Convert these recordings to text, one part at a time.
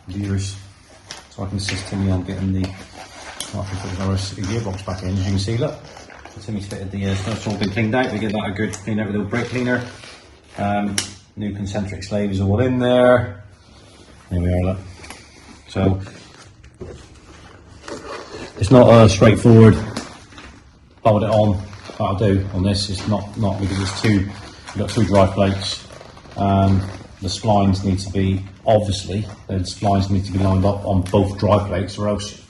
levers, so I can assist Timmy on getting the gearbox back in. As you can see, look, so Timmy's fitted the stuff's all been cleaned out. We give that a good clean out with a little brake cleaner. New concentric slaves all in there. There we are, look. So it's not a straightforward bolt it on. That'll do on this. It's not because it's you've got two drive plates. The splines need to be, obviously, the splines need to be lined up on both drive plates, or else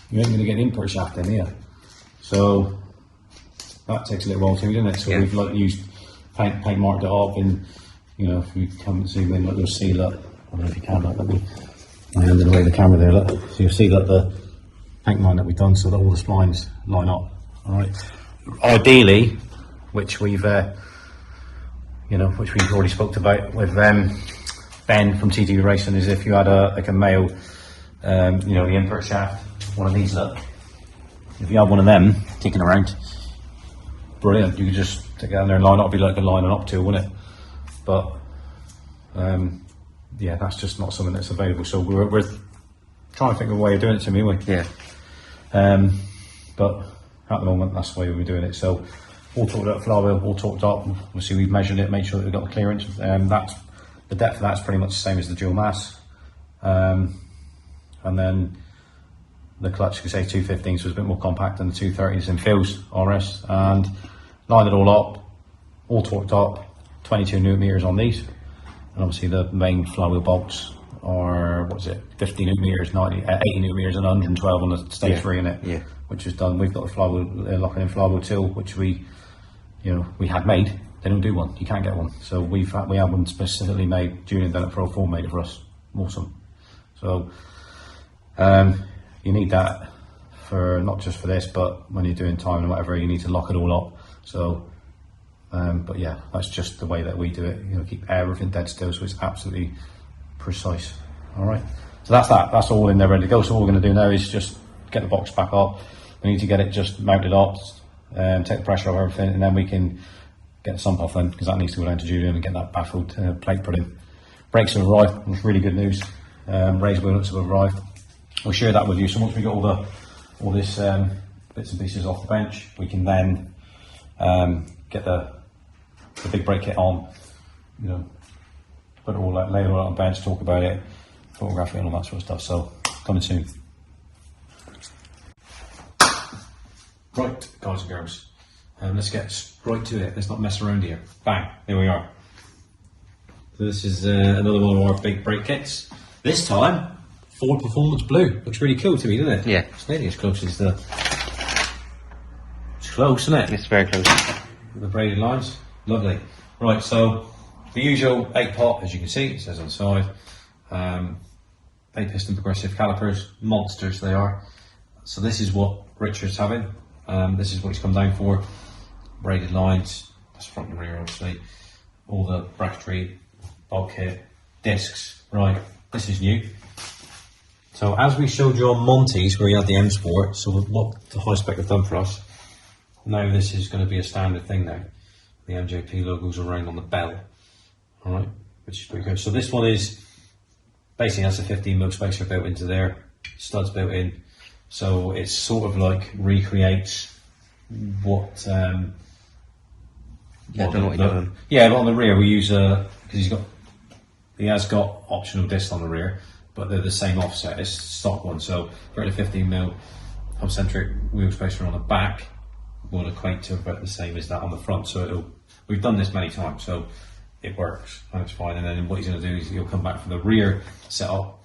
you ain't going to get an input shaft in here. So that takes a little while too, doesn't it? So we've like used paint marked it up, and you know, if you come and zoom in, look, you'll see that. I don't know if you can, look, let me hand away the camera there, look. So you'll see that the paint line that we've done so that all the splines line up. Alright. Ideally, which we've which we've already spoke about with Ben from TT Racing, is if you had a male, the invert shaft, one of these, look. If you have one of them kicking around, brilliant. You could just take it down there and line up. It'd be like a lining up tool, wouldn't it? But yeah, that's just not something that's available. So we're trying to think of a way of doing it, to me, aren't we? Yeah. But at the moment, that's the way we're doing it. So all torqued up flywheel, all torqued up. Obviously, we've measured it, made sure that we've got the clearance. That's the depth of that's pretty much the same as the dual mass. And then the clutch, you say 215, so it's a bit more compact than the 230s in Phil's RS. And lined it all up, all torqued up, 22 newton meters on these. And obviously the main flywheel bolts are, what is it, 50 newton meters, 80 newton meters, and 112 on the stage 3 in it. Yeah. Which is done. We've got the flywheel, locking in flywheel tool, which we had made. They don't do one. You can't get one. So we have one specifically made. Junior done it Pro 4, made it for us. Awesome. So you need that for not just for this, but when you're doing time and whatever, you need to lock it all up. So, but yeah, that's just the way that we do it. Keep everything dead still, so it's absolutely precise. All right. So that's that. That's all in there ready to go. So all we're going to do now is just get the box back up. We need to get it just mounted up, take the pressure off everything, and then we can get the sump off then, because that needs to go down to Julian and get that baffled plate put in. Brakes have arrived, it's really good news. Raised wheel nuts have arrived. We'll share that with you. So once we got all this bits and pieces off the bench, we can then get the big brake kit on, put it all lay it all on the bench, talk about it, photograph it and all that sort of stuff. So coming soon. Right, guys and girls, let's get right to it. Let's not mess around here. Bang, there we are. So this is another one of our big brake kits. This time, Ford Performance Blue. Looks really cool to me, doesn't it? Yeah. It's nearly as close as the... It's close, isn't it? It's very close. With the braided lines. Lovely. Right, so the usual 8-pot, as you can see, it says on the side. 8-piston progressive calipers. Monsters they are. So this is what Richard's having. This is what he's come down for. Braided lines, that's front and rear obviously. All the bracketry, bulkhead, discs. Right, this is new. So as we showed you on Monty's where you had the M Sport, so what the high spec have done for us, now this is going to be a standard thing now. The MJP logos around on the bell. Alright, which is pretty good. So this one is basically has a 15mm spacer built into there, studs built in. So it's sort of like recreates what I don't know what you're doing. Yeah, but on the rear we use because he has got optional discs on the rear, but they're the same offset as stock one. So for a 15mm hub-centric wheel spacer on the back will equate to about the same as that on the front. So we've done this many times, so it works and it's fine. And then what he's going to do is he'll come back for the rear setup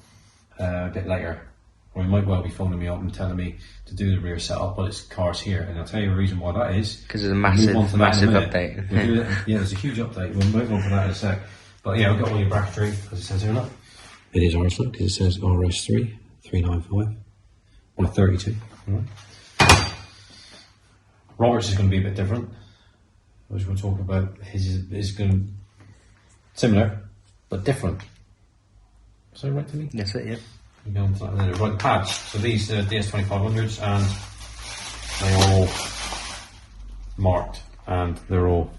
a bit later. Or he might well be phoning me up and telling me to do the rear setup, but it's cars here. And I'll tell you the reason why that is. Because there's a massive update. Yeah, there's a huge update. We'll move on for that in a sec. But yeah, we've got all your bracketry, as it says here, look. It is RS, look, because it says RS3, 395, or 32. Right. Roberts is going to be a bit different. Which we'll talk about. His is going to similar, but different. Is that right to me? That's it, yeah. We go on to that later. Right, the pads. So these are DS2500s, and they're all marked and they're all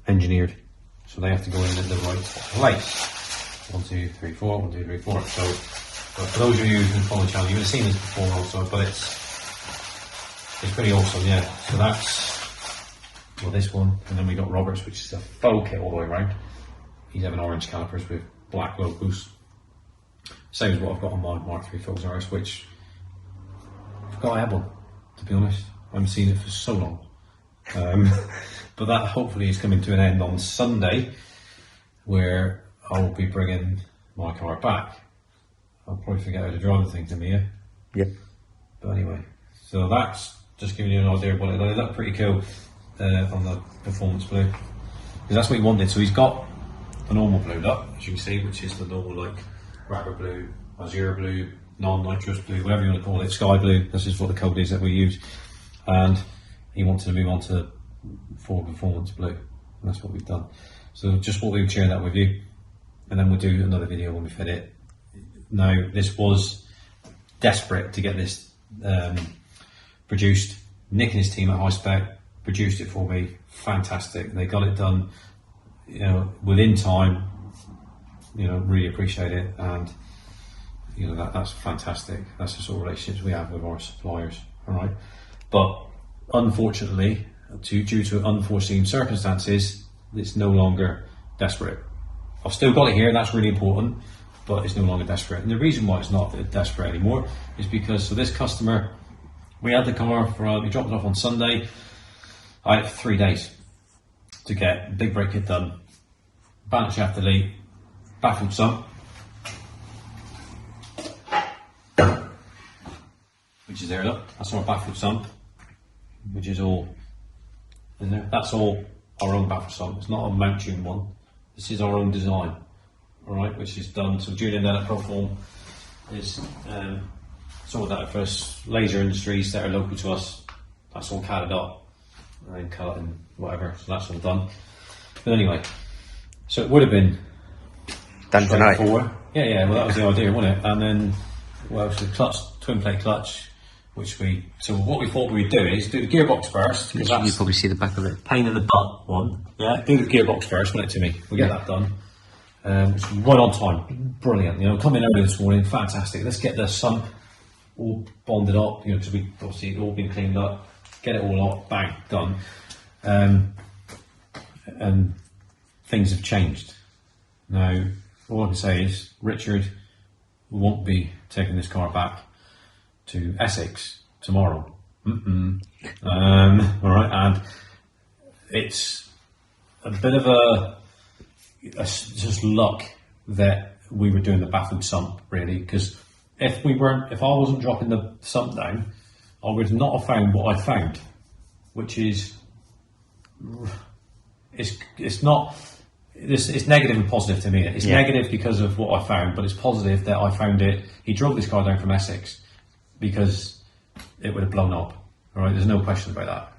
engineered. So they have to go in the right place. 1, 2, 3, 4, 1, 2, 3, 4. So, but for those of you who follow the channel, you would have seen this before also, but it's pretty awesome, yeah. So that's, well, this one, and then we got Roberts, which is a faux kit all the way around. He's having orange calipers with black logos. Same as what I've got on my Mark 3 Phil's RS, which I forgot I had one, to be honest. I haven't seen it for so long. But that hopefully is coming to an end on Sunday, where I'll be bringing my car back. I'll probably forget how to drive the thing to me, yeah? Yep. But anyway, so that's just giving you an idea of what it looked pretty cool on the performance blue. Because that's what he wanted. So he's got the normal blue up, as you can see, which is the normal like rubber blue, azure blue, non-nitrous blue, whatever you want to call it, sky blue. This is what the code is that we use. And he wanted to move on to full performance blue. And that's what we've done. So just what we would share that with you. And then we'll do another video when we fit it. Now, this was desperate to get this produced. Nick and his team at High Spec produced it for me. Fantastic. They got it done, you know, within time. You know, really appreciate it, and you know that's fantastic. That's the sort of relationships we have with our suppliers. All right, but unfortunately, due to unforeseen circumstances, it's no longer desperate. I've still got it here, and that's really important, but it's no longer desperate. And the reason why it's not desperate anymore is because, so this customer, we had the car for, we dropped it off on Sunday. I had 3 days to get big brake kit done, balance shaft delete, baffled sump, which is there, look, that's our baffled sump, which is all in there. That's all our own baffled sump, it's not a mount tune one. This is our own design, all right, which is done. So Julian down at Proform is sorted out for us, laser industries that are local to us. That's all catted up and cut and whatever, so that's all done. But anyway, so it would have been done tonight. Yeah, well that was the idea, wasn't it? And then, well, so the clutch, twin plate clutch, which so what we thought we would do is do the gearbox first. You can probably see the back of it. Pain in the butt one. Yeah, do the gearbox first, run it to me. We'll get that done. It's right on time. Brilliant. You know, come in early this morning, fantastic. Let's get the sump all bonded up, you know, because we obviously all been cleaned up, get it all up, bang, done. And things have changed. Now, all I can say is Richard won't be taking this car back to Essex tomorrow. All right, and it's a bit of a just luck that we were doing the baffled sump, really, because if I wasn't dropping the sump down, I would not have found what I found, which is it's negative and positive to me. It's negative because of what I found, but it's positive that I found it. He drove this car down from Essex because it would have blown up. All right, there's no question about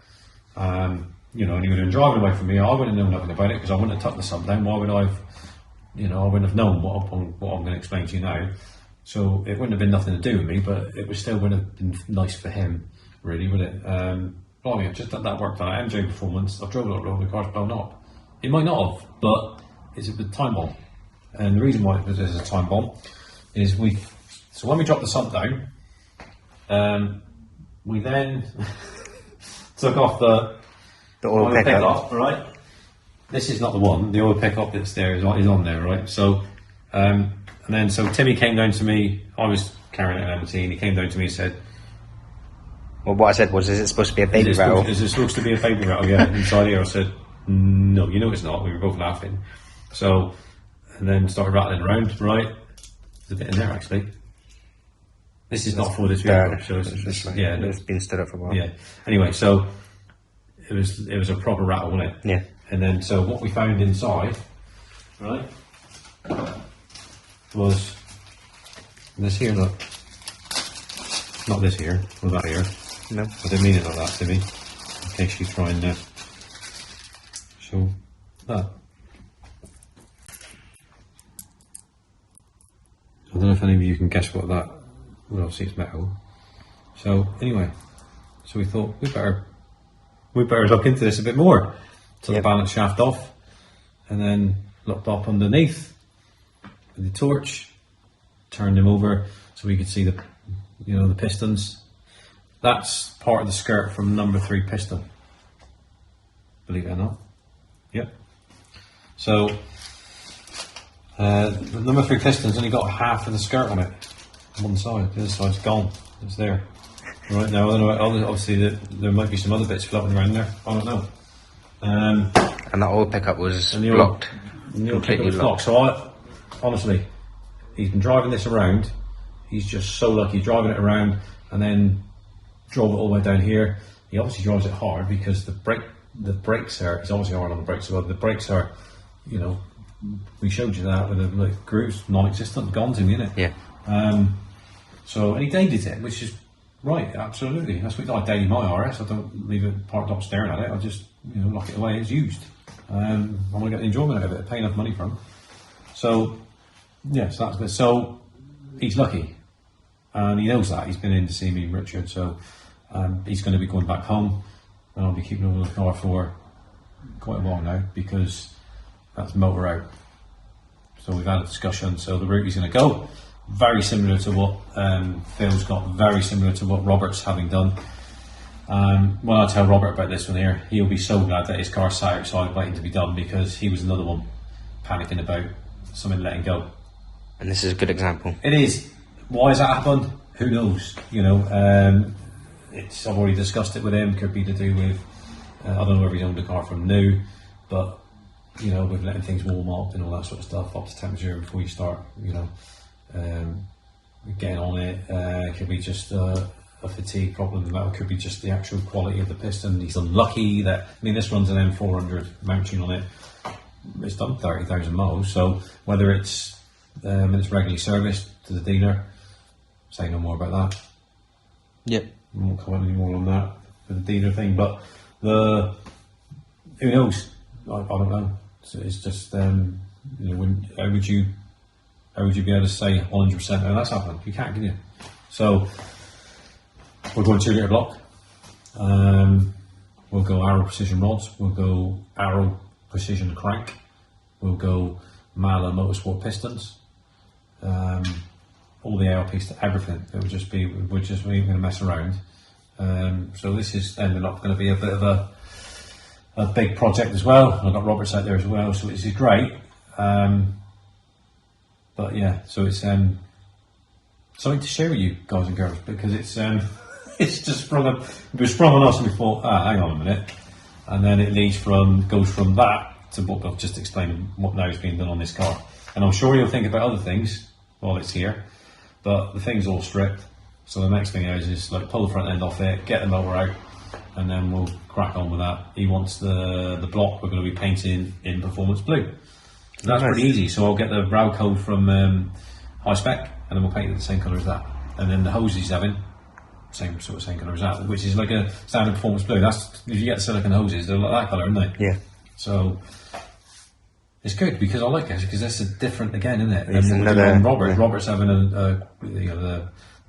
that. You know, and he would have been driving away from me. I wouldn't have known nothing about it because I wouldn't have tucked the sump down. Why would I have? You know, I wouldn't have known what I'm going to explain to you now. So it wouldn't have been nothing to do with me, but it would still would have been nice for him, really, would it? Blimey, I've just done that work done at MJ Performance. I've drove a lot of the car's blown up. It might not have, but it's a time bomb. And the reason why it was a time bomb is so when we dropped the sump down, we then took off the oil pickup, right? This is not the one. The oil pickup that's there is on there, right? So, and then so Timmy came down to me. I was carrying it at MT, and he came down to me and said, "Well, what I said was, is it supposed to be a baby rattle? Is it supposed to be a baby rattle? Yeah, inside here." I said, "No, you know it's not." We were both laughing. So, and then started rattling around. Right, there's a bit in there actually. This is not for this vehicle, so it's been stood up for a while. Yeah. Anyway, so it was a proper rattle, wasn't it? Yeah. And then so what we found inside, right, was this here. Look, not this here, or that here. No, I didn't mean it like that, Timmy. In case you try and show that. I don't know if any of you can guess what that. Well, obviously it's metal. So anyway, so we thought we better look into this a bit more. Took the balance shaft off, and then looked up underneath, the torch, turned them over so we could see the, the pistons. That's part of the skirt from number 3 piston. Believe it or not. Yep. So the number 3 piston's only got half of the skirt on it. One side, the other side's gone. It's there. Right now, obviously there might be some other bits floating around there. I don't know. And that oil pickup was and the blocked. The oil Completely pickup was blocked. So honestly, he's been driving this around. He's just so lucky driving it around, and then drove it all the way down here. He obviously drives it hard because the brakes are. It's obviously hard on the brakes as well. The brakes are, we showed you that with the grooves non-existent, guns in it. Yeah. So and he dated it, which is right, absolutely. That's what I dated my RS. I don't leave it parked up staring at it. I just lock it away as used. I want to get the enjoyment out of it. Pay enough money for him. So yeah, so that's good. So he's lucky, and he knows that. He's been in to see me, Richard. So he's going to be going back home, and I'll be keeping him in the car for quite a while now because that's motor out. So we've had a discussion. So the route he's going to go, very similar to what Phil's got, very similar to what Robert's having done. When I tell Robert about this one here, he'll be so glad that his car sat outside waiting to be done because he was another one panicking about something letting go. And this is a good example. It is. Why has that happened? Who knows? I've already discussed it with him. Could be to do with I don't know whether he's owned the car from new, but with letting things warm up and all that sort of stuff up to temperature before you start, getting on it. It could be just a fatigue problem. That could be just the actual quality of the piston. He's unlucky that this runs an M400 mount tune on it. It's done 30,000 miles. So whether it's regularly serviced to the dealer, say no more about that. Yep. I won't comment any more on that for the dealer thing. But who knows? I don't know. So it's just how would you be able to say 100% how that's happened? You can't, can you? So we're going 2 litre block. We'll go Arrow precision rods. We'll go Arrow precision crank. We'll go Mala Motorsport pistons. All the ARPs to everything. It would just be we're going to mess around. So this is ended up going to be a bit of a big project as well. I've got Roberts out there as well, so this is great. But yeah, so it's something to share with you guys and girls because it's it's just sprung on us and we thought, hang on a minute, and then it goes from that to what I've just explained, what now is being done on this car. And I'm sure you'll think about other things while it's here, but the thing's all stripped. So the next thing is like pull the front end off it, get the motor out, and then we'll crack on with that. He wants the block we're going to be painting in performance blue. So that's pretty easy. So I'll get the RAL code from High Spec, and then we'll paint it the same colour as that. And then the hose he's having, same colour as that, which is like a standard performance blue. That's if you get silicone hoses, they're like that colour, aren't they? Yeah. So it's good because I like it because that's a different again, isn't it? It's and another. Robert's having the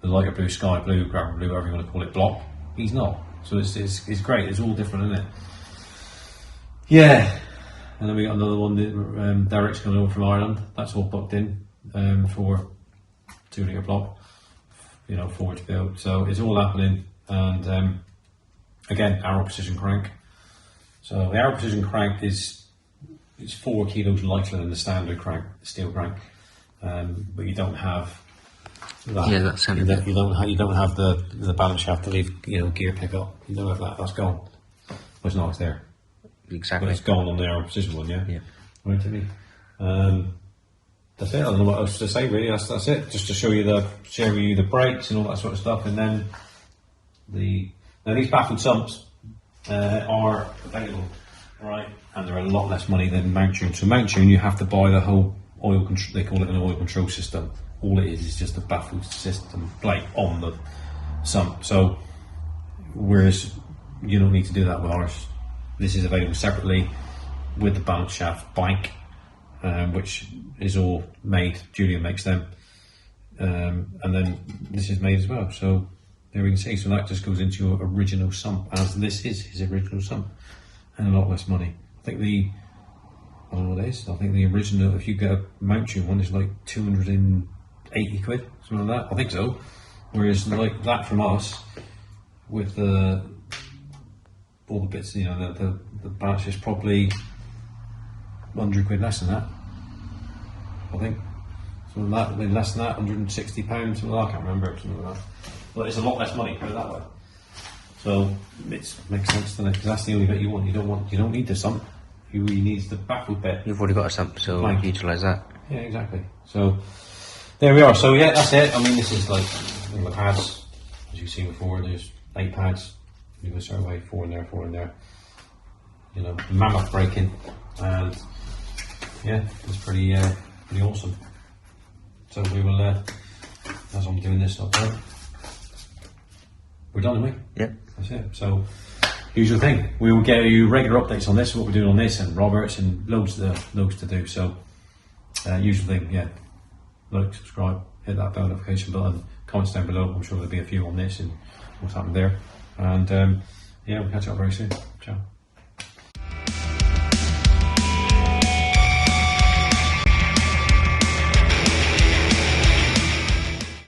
lighter blue, sky blue, gravel blue, whatever you want to call it, block. He's not. So it's great. It's all different, isn't it? Yeah. And then we got another one that Derek's coming over from Ireland. That's all booked in for 2 litre block, forward to build. So it's all happening. And again, Arrow precision crank. So the Arrow precision crank is 4 kilos lighter than the standard crank, steel crank. But you don't have that. Yeah, that's you don't have the balance shaft to leave gear pickup. You don't have that. That's gone. Well, it's not. It's there. Exactly. But it's gone on the Arrow precision one. Yeah. Yeah. Right, Timmy. That's it. I don't know what else to say really. That's it. Just to share with you the brakes and all that sort of stuff, and then now these baffled sumps are available, right? And they're a lot less money than mount tune. So mount tune, you have to buy the whole oil control. They call it an oil control system. All it is just a baffled system plate on the sump. So whereas you don't need to do that with ours. This is available separately with the balance shaft bike, which is all made. Julian makes them, and then this is made as well. So there we can see. So that just goes into your original sump, as this is his original sump, and a lot less money. I think I don't know what it is. I think the original, if you get a mount tune one, is like 280 quid, something like that. I think so. Whereas like that from us, with the all the bits, you know, the batch is probably 100 quid less than that. I think. Something like that, less than that, £160, something like that, I can't remember, something like that. But it's a lot less money, put it that way. So it makes sense, doesn't it? Because that's the only bit you want. You don't need the sump. You really need the backwood bit. You've already got a sump, so utilise that. Yeah, exactly. So there we are. So yeah, that's it. I mean, this is like the pads, as you've seen before. There's 8 pads. You go a certain way, 4 in there, 4 in there. You know, mammoth braking, and yeah, it's pretty awesome. So we will, as I'm doing this up there, we're done, aren't we? Yeah. That's it. So, usual thing. We will get you regular updates on this, what we're doing on this, and Roberts, and loads to do. So, usual thing, yeah. Like, subscribe, hit that bell notification button, comments down below. I'm sure there'll be a few on this and what's happened there. And yeah, we'll catch up very soon. Ciao.